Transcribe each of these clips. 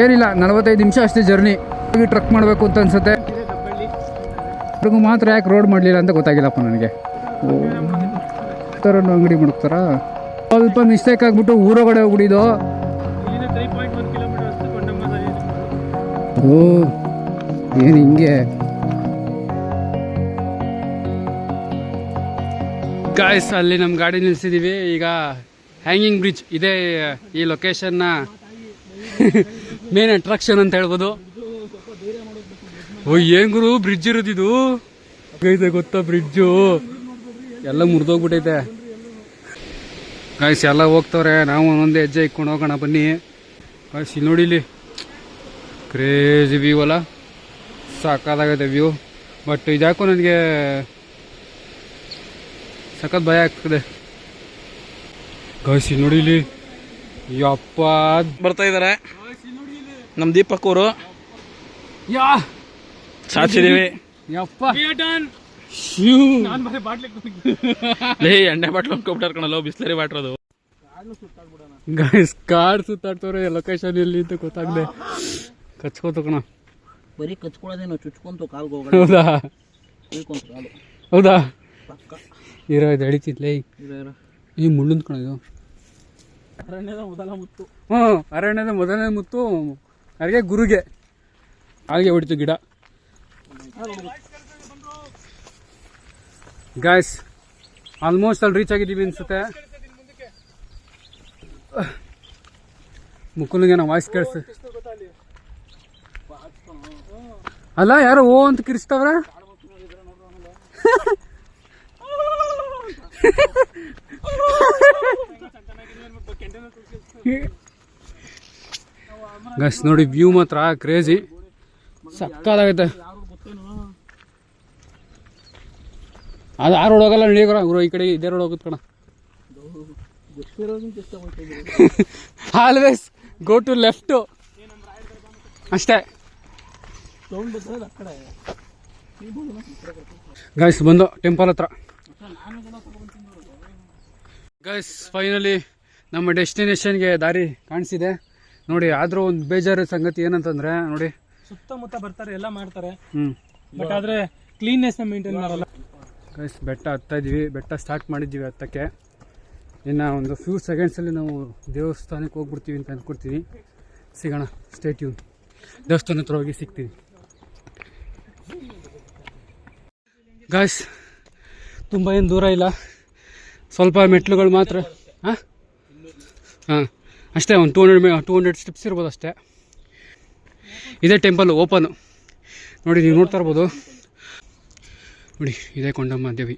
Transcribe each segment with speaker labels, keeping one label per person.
Speaker 1: ಏನಿಲ್ಲ 45 ನಿಮಿಷ ಅಷ್ಟೇ ಜರ್ನಿ. ಟ್ರಕ್ ಮಾಡಬೇಕು ಅಂತ ಅನ್ಸುತ್ತೆ. ಮಾತ್ರ ಯಾಕೆ ರೋಡ್ ಮಾಡಲಿಲ್ಲ ಅಂತ ಗೊತ್ತಾಗಿಲ್ಲಪ್ಪ ನನಗೆ. ಥರ ಅಂಗಡಿ ಮಾಡ್ತಾರ. ಸ್ವಲ್ಪ ಮಿಸ್ಟೇಕ್ ಆಗಿಬಿಟ್ಟು ಊರೊಳಗಡೆ ಹೋಗ್ಬಿಟ್ಟಿದ್ದು. ಓ ಏನು ಹಿಂಗೆ ಗಾಯ್ಸ್, ಅಲ್ಲಿ ನಮ್ಮ ಗಾಡಿ ನಿಲ್ಸಿದ್ದೀವಿ. ಈಗ ಹ್ಯಾಂಗಿಂಗ್ ಬ್ರಿಡ್ಜ್ ಇದೆ ಈ ಲೊಕೇಶನ್ನ ಮೇನ್ ಅಟ್ರಾಕ್ಷನ್ ಅಂತ ಹೇಳ್ಬೋದು. ಓ ಏನ್ ಗುರು ಬ್ರಿಡ್ಜ್ ಇರೋದಿದು ಗೈತೆ ಗೊತ್ತಾ? ಬ್ರಿಡ್ಜು ಎಲ್ಲ ಮುರಿದೋಗ್ಬಿಟ್ಟೈತೆ ಗಾಯ್ಸ್. ಎಲ್ಲ ಹೋಗ್ತವ್ರೆ, ನಾವು ಒಂದೊಂದೇ ಹೆಜ್ಜೆ ಇಟ್ಕೊಂಡು ಹೋಗೋಣ ಬನ್ನಿ ಗಾಯ್ಸ್. ಇಲ್ಲಿ ನೋಡಿ, ಇಲ್ಲಿ ಕ್ರೇಜಿ ವ್ಯೂ ಅಲ್ಲ, ಸಾಕಾಗತ್ತೆ ವ್ಯೂ. ಬಟ್ ಇದ್ಯಾಕೋ ನನಗೆ ಸಖತ್ ಭಯ ಆಗ್ತದೆ ಗಾಯ್ಸ್. ಇಲ್ಲಿ ನೋಡಿ, ಇಲ್ಲಿ ಯಪ್ಪ
Speaker 2: ಬರ್ತಾ ಇದಾರೆ ನಮ್ ದೀಪಕ್ ಅವರು. ಸಾಧಿಸಿದೀವಿ
Speaker 1: ಯಪ್ಪ.
Speaker 2: ಎಣ್ಣೆ ಬಾಟ್ಲು ಅಂದ್ಕೊಂಡ್ಬಿಟ್ಟಾರ ಕಣಲ್ಲ, ಬಿಸ್ಲರಿ ವಾಟರ್ ಅದು.
Speaker 1: ಗಾಯ್ಸ್ ಕಾಡ್ ಸುತ್ತಾಡ್ತವ್ರೆ. ಲೊಕೇಶನ್ ಎಲ್ಲಿ ಅಂತ ಗೊತ್ತಾಗ್ದೆ. ಕಚ್ಕೋತ ಕಣ.
Speaker 2: ಬರೀ ಕಚ್ಕೊಳ್ಳೋದೇನು, ಚುಚ್ಕೊಂತು ಕಾಲ್ಗೆ ಹೋಗೋಣ.
Speaker 1: ಹೌದಾ?
Speaker 2: ಕಾಲು
Speaker 1: ಹೌದಾ? ಇರೋ ಇದು ಅಡಿತಿದ್ಲೇ. ಈ ಮುಳ್ಳುಂದ್ ಕಣ ಇದು.
Speaker 2: ಅರಣ್ಯದ ಮೊದಲ ಮುತ್ತು.
Speaker 1: ಅರಣ್ಯದ ಮೊದಲನೇ ಮುತ್ತು ಅಲ್ಲಿಗೆ ಗುರುಗೆ ಹಾಗೆ ಹೊಡಿತು ಗಿಡ. ಗಾಯ್ಸ್ ಆಲ್ಮೋಸ್ಟ್ ಅಲ್ಲಿ ರೀಚ್ ಆಗಿದ್ದೀವಿ ಅನ್ಸುತ್ತೆ. ಮುಕ್ಕುಲಿಗೆ ನಾವು ವಾಯ್ಸ್ ಕೇಳಿಸ್ ಅಲ್ಲ, ಯಾರೋ ಓ ಅಂತ ಕಿರಿಸ್ತವ್ರ. ಗಸ್ ನೋಡಿ, ವ್ಯೂ ಮಾತ್ರ ಕ್ರೇಜಿ ಸಕ್ಕತ್ತಾಗೈತೆ. ಅದು ಆ ರೋಡ್ ಹೋಗಲ್ಲ, ನಡಿಯೋರ ಇವರು ಈ ಕಡೆ ಇದೇ ರೋಡ್ ಹೋಗುತ್ತೆ ಕಣ. ಆಲ್ವೇಸ್ ಗೋ ಟು ಲೆಫ್ಟ್ ಅಷ್ಟೇ. ಗೈಸ್ ಬಂದು ಟೆಂಪಲ್ ಹತ್ರ. ಗೈಸ್ ಫೈನಲಿ ನಮ್ಮ ಡೆಸ್ಟಿನೇಷನ್ಗೆ ದಾರಿ ಕಾಣಿಸಿದೆ ನೋಡಿ. ಆದ್ರೂ ಒಂದು ಬೇಜಾರು ಸಂಗತಿ ಏನಂತಂದ್ರೆ ನೋಡಿ,
Speaker 3: ಸುತ್ತಮುತ್ತ ಬರ್ತಾರೆ, ಎಲ್ಲ ಮಾಡ್ತಾರೆ, ಬಟ್ ಆದ್ರೆ ಕ್ಲೀನ್ನೆಸ್ ಮೇಂಟೈನ್ ಮಾಡಲ್ಲ.
Speaker 1: ಗೈಸ್ ಬೆಟ್ಟ ಹತ್ತಾ ಇದೀವಿ. ಬೆಟ್ಟ ಸ್ಟಾರ್ಟ್ ಮಾಡಿದ್ದೀವಿ ಹತ್ತಕ್ಕೆ. ಇನ್ನು ಒಂದು ಫ್ಯೂ ಸೆಕೆಂಡ್ಸಲ್ಲಿ ನಾವು ದೇವಸ್ಥಾನಕ್ಕೆ ಹೋಗ್ಬಿಡ್ತೀವಿ ಅಂತ ಅಂದ್ಕೊಡ್ತೀನಿ. ಸಿಗೋಣ, ಸ್ಟೇ ಟ್ಯೂನ್. ದೇವಸ್ಥಾನ ಹತ್ರ ಹೋಗಿ ಸಿಗ್ತೀವಿ ಗಾಯ್ಸ್. ತುಂಬ ಏನು ದೂರ ಇಲ್ಲ, ಸ್ವಲ್ಪ ಮೆಟ್ಲುಗಳು ಮಾತ್ರ. ಹಾಂ ಅಷ್ಟೇ, ಒಂದು 200 ಸ್ಟೆಪ್ಸ್ ಇರ್ಬೋದು ಅಷ್ಟೇ. ಇದೇ ಟೆಂಪಲ್ ಓಪನು ನೋಡಿ, ನೀವು ನೋಡ್ತಾ ಇರ್ಬೋದು ನೋಡಿ. ಇದೇ ಕೊಂಡಮ್ಮ ದೇವಿ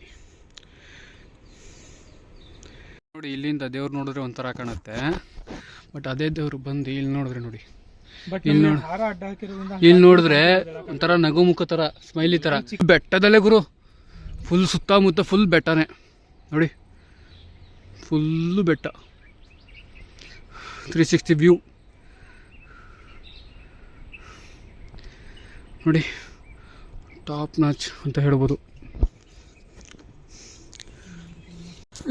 Speaker 1: ನೋಡಿ. ಇಲ್ಲಿಂದ ದೇವ್ರು ನೋಡಿದ್ರೆ ಒಂಥರ ಕಾಣುತ್ತೆ, ಬಟ್ ಅದೇ ದೇವ್ರು ಬಂದು ಇಲ್ಲಿ ನೋಡಿದ್ರೆ ನೋಡಿ, ಇಲ್ಲಿ ನೋಡಿದ್ರೆ ಒಂಥರ ನಗುಮುಖ ಥರ, ಸ್ಮೈಲಿ ಥರ. ಬೆಟ್ಟದಲ್ಲೇ ಗುರು, ಫುಲ್ ಸುತ್ತಮುತ್ತ ಫುಲ್ ಬೆಟ್ಟನೇ ನೋಡಿ, ಫುಲ್ಲು ಬೆಟ್ಟ. 360 ವ್ಯೂ ನೋಡಿ, ಟಾಪ್ ನಾಚ್ ಅಂತ ಹೇಳ್ಬೋದು.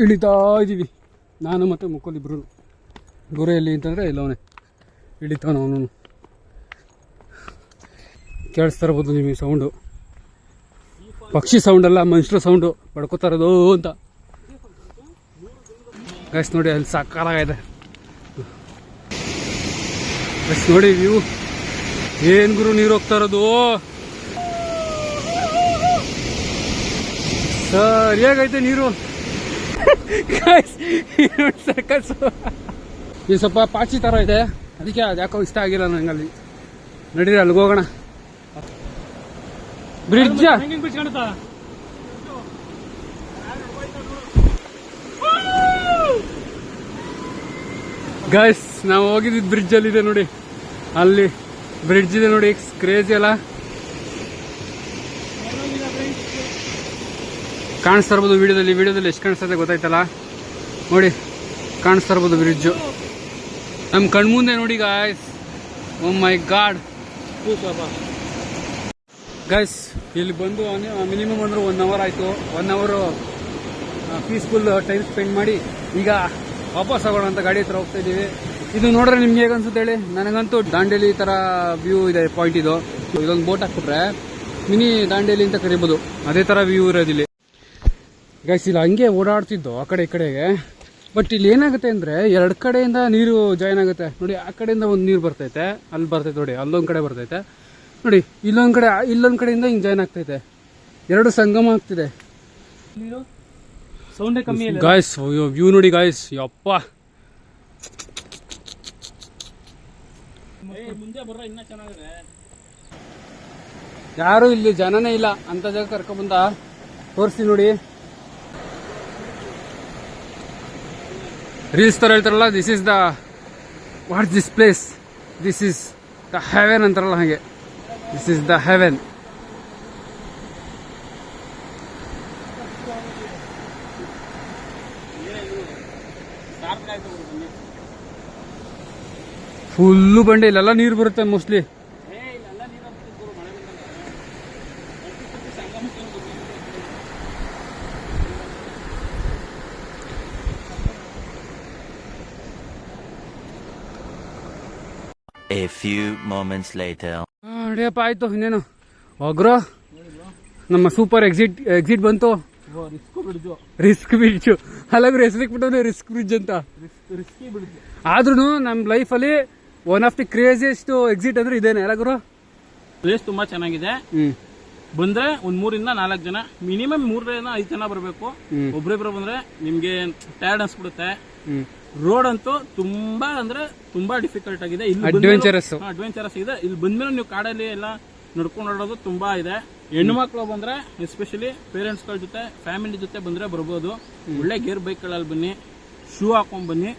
Speaker 1: ಇಳಿತಾ ಇದ್ದೀವಿ ನಾನು ಮತ್ತು ಮುಕ್ಕೋಲಿಬ್ರು. ಗುರು ಎಲ್ಲಿ ಅಂತಂದರೆ ಎಲ್ಲವನೇ ಇಳಿತಾವ. ಅವನು ಕೇಳಿಸ್ತಾ ಇರ್ಬೋದು ನಿಮಗೆ ಸೌಂಡು. ಪಕ್ಷಿ ಸೌಂಡಲ್ಲ, ಮನುಷ್ಯರ ಸೌಂಡು ಪಡ್ಕೋತಾ ಇರೋದು ಅಂತ. ಗೈಸ್ ನೋಡಿ, ಅಲ್ಲಿ ಸಾಕಾಗಿದೆ ಗೈಸ್ ನೋಡಿ ವ್ಯೂ. ಏನು ಗುರು ನೀರು ಹೋಗ್ತಾ ಇರೋದು, ಸರಿಯಾಗೈತೆ ನೀರು. ಸರ್ಕಸ್ ಇದು ಸ್ವಲ್ಪ ಪಾಚಿ ಥರ ಇದೆ, ಅದಕ್ಕೆ ಅದು ಯಾಕೋ ಇಷ್ಟ ಆಗಿಲ್ಲ ನಂಗೆ. ಅಲ್ಲಿ ನಡೀರಿ, ಅಲ್ಲಿಗೆ ಹೋಗೋಣ. ಬ್ರಿಡ್ಜ್ ಗೈಸ್, ನಾವು ಹೋಗಿದ್ದು ಬ್ರಿಡ್ಜಲ್ಲಿ ಇದೆ ನೋಡಿ, ಅಲ್ಲಿ ಬ್ರಿಡ್ಜ್ ಇದೆ ನೋಡಿ. ಕ್ರೇಜಿ ಅಲ್ಲ, ಕಾಣಿಸ್ತಾ ಇರ್ಬೋದು ವಿಡಿಯೋದಲ್ಲಿ ಎಷ್ಟು ಕಾಣಿಸ್ತದೆ ಗೊತ್ತಾಯ್ತಲ್ಲ ನೋಡಿ. ಕಾಣಿಸ್ತಾ ಇರ್ಬೋದು ಬ್ರಿಡ್ಜು ನಮ್ಮ ಕಣ್ಮುಂದೆ ನೋಡಿ ಗಾಯ್ಸ್. ಓ ಮೈ ಗಾಡ್ ಗೈಸ್, ಇಲ್ಲಿ ಬಂದು ಮಿನಿಮಮ್ ಅಂದ್ರೆ 1 ಅವರ್ ಆಯಿತು. 1 ಅವರು ಪೀಸ್ಫುಲ್ ಟೈಮ್ ಸ್ಪೆಂಡ್ ಮಾಡಿ ಈಗ ವಾಪಸ್ ಆಗೋಣ ಅಂತ ಗಾಡಿ ಹತ್ರ ಹೋಗ್ತಾ ಇದ್ದೀವಿ. ಇದು ನೋಡ್ರೆ ನಿಮ್ಗೆ ಹೇಗೆ ಅನ್ಸುತ್ತೆ ಹೇಳಿ. ನನಗಂತೂ ದಾಂಡೇಲಿ ತರ ವ್ಯೂ ಇದೆ ಪಾಯಿಂಟ್ ಇದು. ಇದೊಂದು ಬೋಟ್ ಹಾಕ್ಬಿಟ್ರೆ ಮಿನಿ ದಾಂಡೇಲಿ ಅಂತ ಕರಿಬೋದು, ಅದೇ ತರ ವ್ಯೂ ಇರೋದಿಲ್ಲಿ ಗೈಸ್. ಇಲ್ಲಿ ಹಂಗೆ ಓಡಾಡ್ತಿದ್ದು ಆ ಕಡೆ ಈ ಕಡೆಗೆ. ಬಟ್ ಇಲ್ಲಿ ಏನಾಗುತ್ತೆ ಅಂದ್ರೆ 2 ಕಡೆಯಿಂದ ನೀರು ಜಾಯಿನ್ ಆಗುತ್ತೆ ನೋಡಿ. ಆ ಕಡೆಯಿಂದ ಒಂದು ನೀರು ಬರ್ತೈತೆ, ಅಲ್ಲಿ ಬರ್ತೈತೆ ನೋಡಿ, ಅಲ್ಲೊಂದ್ ಕಡೆ ಬರ್ತೈತೆ ನೋಡಿ, ಇಲ್ಲೊಂದ್ ಕಡೆಯಿಂದ ಹಿಂಗ್ ಜಾಯಿನ್ ಆಗ್ತೈತೆ, 2 ಸಂಗಮ ಆಗ್ತಿದೆ.
Speaker 3: ಸೌಂಡೇ ಕಮ್ಮಿ ಇಲ್ಲ
Speaker 1: ಗಾಯ್ಸ್. ವ್ಯೂ ನೋಡಿ ಗಾಯ್ಸ್, ಯಪ್ಪ.
Speaker 3: ಮುಂದೆ ಬರ್ರ ಇನ್ನ ಚೆನ್ನಾಗಿದೆ.
Speaker 1: ಯಾರು ಇಲ್ಲಿ ಜನನೇ ಇಲ್ಲ ಅಂತ ಜಾಗ ಕರ್ಕೊಂಡ್ಬಂದ ತೋರಿಸಿ ನೋಡಿ. ರೀಲ್ಸ್ ತರ ಹೇಳ್ತಾರಲ್ಲ, this is the what this place, this is the Heaven ಅಂತಾರಲ್ಲ ಹಾಗೆ, this is the Heaven. Full ಬಂಡೆ, ಇಲ್ಲೆಲ್ಲ ನೀರು ಬರುತ್ತೆ mostly.
Speaker 4: A few moments later.
Speaker 1: Adiyappa ಆಯ್ತು, ಇನ್ನೇನು ಹೋಗ್ರೋ. ನಮ್ಮ ಸೂಪರ್ ಎಕ್ಸಿಟ್ ಬಂತು. ರಿಸ್ಕ್ ಬ್ರಿಡ್ಜ್ ಅಲ್ಲಗ್ರು ಹೆಸರಿಗೆ ಬಿಟ್ಟವ್ರೆ ರಿಸ್ಕ್ ಬ್ರಿಡ್ಜ್ ಅಂತ. ಆದ್ರೂ ನಮ್ಮ ಲೈಫಲ್ಲಿ one of the craziest exit ಅಂದ್ರೆ ಇದೇನೆ ಎಲ್ಲಗ್ರು.
Speaker 2: ಪ್ಲೇಸ್ ತುಂಬಾ ಚೆನ್ನಾಗಿದೆ. ಬಂದ್ರೆ ಒಂದ್ 3 ಇಂದ 4 ಜನ, ಮಿನಿಮಮ್ 3 ಇಂದ 5 ಜನ ಬರಬೇಕು. ಒಬ್ರಿಬ್ರು ಬಂದ್ರೆ ನಿಮ್ಗೆ ಟೈರ್ಡ್ ಅನ್ಸ್ಬಿಡುತ್ತೆ. ರೋಡ್ ಅಂತೂ ತುಂಬಾ ಅಂದ್ರೆ ತುಂಬಾ ಡಿಫಿಕಲ್ಟ್ ಆಗಿದೆ.
Speaker 1: ಅಡ್ವೆಂಚರಸ್
Speaker 2: ಇದೆ. ಇಲ್ಲಿ ಬಂದ್ಮೇಲೆ ನೀವು ಕಾಡಲ್ಲಿ ಎಲ್ಲ ನಡ್ಕೊಂಡು ಓಡೋದು ತುಂಬಾ ಇದೆ. ಹೆಣ್ಣು ಮಕ್ಕಳು ಬಂದ್ರೆ ಎಸ್ಪೆಷಲಿ ಪೇರೆಂಟ್ಸ್ ಗಳ ಜೊತೆ, ಫ್ಯಾಮಿಲಿ ಜೊತೆ ಬಂದ್ರೆ ಬರ್ಬೋದು. ಒಳ್ಳೆ ಗೇರ್ ಬೈಕ್ ಗಳಲ್ಲಿ ಬನ್ನಿ, ಶೂ ಹಾಕೊಂಡ್ ಬನ್ನಿ.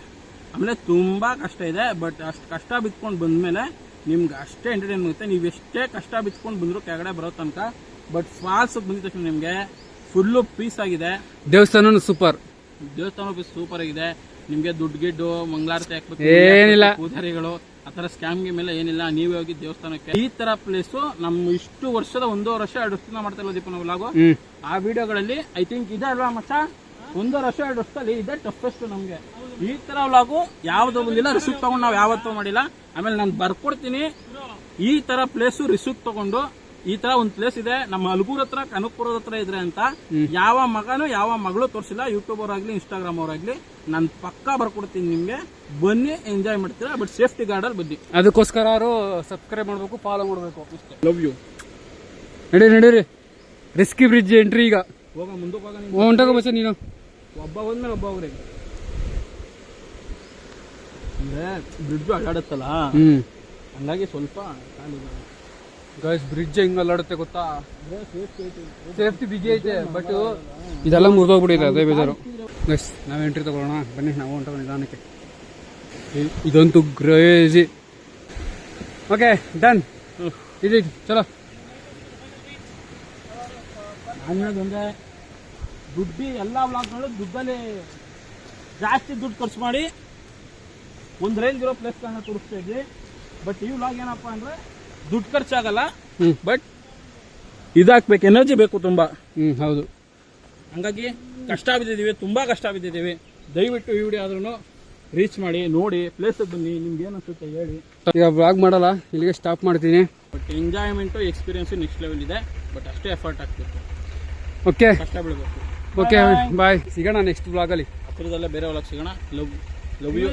Speaker 2: ಆಮೇಲೆ ತುಂಬಾ ಕಷ್ಟ ಇದೆ, ಬಟ್ ಅಷ್ಟು ಕಷ್ಟ ಬಿತ್ಕೊಂಡು ಬಂದ್ಮೇಲೆ ನಿಮ್ಗೆ ಅಷ್ಟೇ ಎಂಟರ್ಟೈನ್ ಆಗುತ್ತೆ. ನೀವು ಎಷ್ಟೇ ಕಷ್ಟ ಬಿತ್ಕೊಂಡು ಬಂದ್ರು ಕೆಳಗಡೆ ಬರೋ ತನಕ. ಬಟ್ ಫಾಲ್ಸ್ ಬಂದಿದ ತಕ್ಷಣ ನಿಮ್ಗೆ ಫುಲ್ಲು ಪೀಸ್ ಆಗಿದೆ.
Speaker 1: ದೇವಸ್ಥಾನ ಸೂಪರ್
Speaker 2: ಸೂಪರ್ ಆಗಿದೆ. ನಿಮ್ಗೆ ದುಡ್ಡು ಗಿಡ್ಡು ಮಂಗಳಾರತಿ ಹಾಕ್ಬೇಕು
Speaker 1: ಏನಿಲ್ಲ,
Speaker 2: ಪೂಜಾರಿಗಳು ಆತರ ಸ್ಕ್ಯಾಮ್ ಗೆ ಮೇಲೆ ಏನಿಲ್ಲ. ನೀವೇ ಹೋಗಿ ದೇವಸ್ಥಾನಕ್ಕೆ. ಈ ತರ ಪ್ಲೇಸ್ ನಮ್ಮ ಇಷ್ಟು ವರ್ಷದ 1.5 ವರ್ಷ 2 ವರ್ಷದಿಂದ ಮಾಡ್ತಾ ಇಲ್ಲ ದೀಪ ನಾವು ವ್ಲಾಗು. ಆ ವಿಡಿಯೋಗಳಲ್ಲಿ ಐ ಥಿಂಕ್ ಇದೆ ಅಲ್ವಾ ಮಚ್ಚ, 1.5 ವರ್ಷ 2 ವರ್ಷದಲ್ಲಿ ಇದೇ ಟಫೆಸ್ಟ್ ನಮ್ಗೆ. ಈ ತರ ವ್ಲಾಗು ಯಾವ್ದು ಬಂದಿಲ್ಲ. ರಿಸಿಪ್ಟ್ ತಗೊಂಡು ನಾವು ಯಾವತ್ತೂ ಮಾಡಿಲ್ಲ. ಆಮೇಲೆ ನಾನು ಬರ್ಕೊಡ್ತೀನಿ ಈ ತರ ಪ್ಲೇಸು ರಿಸಿಪ್ಟ್ ತಗೊಂಡು. ಈ ತರ ಒಂದ್ ಪ್ಲೇಸ್ ಇದೆ ನಮ್ಮ ಅಲ್ಗೂರ್ ಹತ್ರ, ಕನಕಪುರದ ಹತ್ರ ಇದ್ರೆ ಅಂತ ಯಾವ ಮಗನು ಯಾವ ಮಗಳು ತೋರಿಸಿಲ್ಲ. ಯೂಟ್ಯೂಬರ್ ಆಗ್ಲಿ ಇನ್ಸ್ಟಾಗ್ರಾಮ್ ಅವ್ರಾಗ್ಲಿ. ನಾನು ಪಕ್ಕಾ ಬರ್ಕೊಡ್ತೀನಿ ನಿಮ್ಗೆ. ಬನ್ನಿ, ಎಂಜಾಯ್ ಮಾಡ್ತೀರಾ. ಬಟ್ ಸೇಫ್ಟಿ ಗಾರ್ಡ್ ಅಲ್ಲಿ ಬನ್ನಿ.
Speaker 1: ಅದಕ್ಕೋಸ್ಕರ ಸಬ್ಸ್ಕ್ರೈಬ್ ಮಾಡ್ಬೇಕು, ಫಾಲೋ ಮಾಡ್ಬೇಕು.
Speaker 2: Love you.
Speaker 1: ನಡೀರಿ ರಿಸ್ಕಿ ಬ್ರಿಡ್ಜ್ ಎಂಟ್ರಿ ಈಗ.
Speaker 2: ಹೋಗ ಮುಂದಕ್ಕೆ
Speaker 1: ಹೊಂಟೋಗ ಬಚ್ಚ ನೀನು.
Speaker 2: ಒಬ್ಬ ಬಂದ್ಮೇಲೆ ಒಬ್ಬ ಹೋಗ್ರಿ. ಅಂದ್ರೆ ಬ್ರಿಡ್ಜ್ ಅಲ್ಲಾಡುತ್ತಲ್ಲ, ಹಂಗಾಗಿ ಸ್ವಲ್ಪ
Speaker 1: ಗೈಸ್ ಬ್ರಿಡ್ಜ್ ಹೆಂಗ್ ಅಲ್ಲಾಡುತ್ತೆ ಗೊತ್ತಾ. ಸೇಫ್ಟಿ ಬಿಗಿ ಐತೆ, ಬಟ್ ಇದೆಲ್ಲ ಮುರಿದೋಗ್ಬಿಟ್ಟಿದೆ, ಅದೇ ಬೇಜಾರು. ಗೈಸ್ ನಾವ್ ಎಂಟ್ರಿ ತಗೊಳ್ಳೋಣ ಬನ್ನಿ. ನಾವು ಹೊಂಟೋಗ ನಿಧಾನಕ್ಕೆ. ಇದಂತೂ ಕ್ರೇಜಿ. Okay done. ಇದು ಚಲೋ.
Speaker 2: ಅನ್ನೋದಂದ್ರೆ ದುಡ್ಡು ಎಲ್ಲ ವ್ಲಾಗ್ಗಳು ದುಡ್ಡಲ್ಲಿ ಜಾಸ್ತಿ ದುಡ್ಡು ಖರ್ಚು ಮಾಡಿ ಒಂದು ರೇಂಜ್ ಇರೋ ಪ್ಲೇಸ್ಗಳನ್ನ ತೋರಿಸ್ತಾ ಇದ್ವಿ. ಬಟ್ ಈ ವ್ಲಾಗ್ ಏನಪ್ಪ ಅಂದ್ರೆ ದುಡ್ಡು ಖರ್ಚಾಗಲ್ಲ, ಬಟ್ ಇದಾಕ್ಬೇಕು, ಎನರ್ಜಿ ಬೇಕು ತುಂಬಾ.
Speaker 1: ಹೌದು.
Speaker 2: ಹಂಗಾಗಿ ಕಷ್ಟ ಬಿದ್ದಿದ್ದೀವಿ, ತುಂಬಾ ಕಷ್ಟ ಬಿದ್ದಿದ್ದೀವಿ. ದಯವಿಟ್ಟು ಈ ವಿಡಿಯೋ ಆದ್ರೂ ರೀಚ್ ಮಾಡಿ, ನೋಡಿ, ಪ್ಲೇಸ್ ಬನ್ನಿ. ನಿಮ್ಗೆ ಏನು ಅನ್ಸುತ್ತೆ ಹೇಳಿ.
Speaker 1: ಈಗ ವ್ಲಾಗ್ ಮಾಡಲ್ಲ, ಇಲ್ಲಿಗೆ ಸ್ಟಾಪ್ ಮಾಡ್ತೀನಿ.
Speaker 2: But enjoyment experience next level ಇದೆ. ಬಟ್ ಅಷ್ಟೇ ಎಫರ್ಟ್ ಆಗ್ಬೇಕು,
Speaker 1: ಓಕೆ,
Speaker 2: ಕಷ್ಟ ಬೀಳಬೇಕು.
Speaker 1: ಓಕೆ ಬಾಯ್, ಸಿಗೋಣ ನೆಕ್ಸ್ಟ್ ವ್ಲಾಗಲ್ಲಿ.
Speaker 2: ಹತ್ರದಲ್ಲೇ ಬೇರೆ ವ್ಲಾಗ್ ಸಿಗೋಣ. Love you,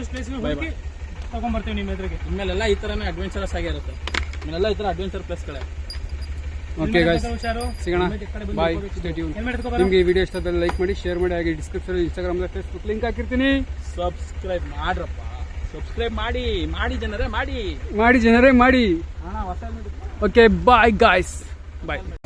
Speaker 2: bye bye.
Speaker 3: ತಗೊಂಡ್ಬರ್ತೀವಿ ನಿಮ್ಮ ಎದುರಿಗೆ.
Speaker 2: ಇನ್ಮೇಲೆಲ್ಲ ಈ ಥರನೇ ಅಡ್ವೆಂಚರಸ್ ಆಗಿರುತ್ತೆ. ಇನ್ಮೇಲೆಲ್ಲ ಈ ಥರ ಅಡ್ವೆಂಚರ್ ಪ್ಲೇಸ್ಗಳೇ.
Speaker 1: ಓಕೆ ಗೈಸ್, ಸಿಗೋಣ, ಬಾಯ್, ಸ್ಟೇ ಟ್ಯೂನ್. ನಿಮ್ಗೆ ಈ ವಿಡಿಯೋ ಇಷ್ಟ ಆದ್ರೆ ಲೈಕ್ ಮಾಡಿ, ಶೇರ್ ಮಾಡಿ. ಹಾಗೆ ಡಿಸ್ಕ್ರಿಪ್ಷನ್ ಇನ್ಸ್ಟಾಗ್ರಾಮ್ ಫೇಸ್ಬುಕ್ ಲಿಂಕ್ ಹಾಕಿರ್ತೀನಿ.
Speaker 2: ಸಬ್ಸ್ಕ್ರೈಬ್ ಮಾಡ್ರಪ್ಪ, ಸಬ್ಸ್ಕ್ರೈಬ್ ಮಾಡಿ ಜನರೇ, ಮಾಡಿ
Speaker 1: ಜನರೇ ಮಾಡಿ.
Speaker 2: ಹೊಸ
Speaker 1: ಓಕೆ ಬಾಯ್ ಗಾಯ್ಸ್, ಬಾಯ್.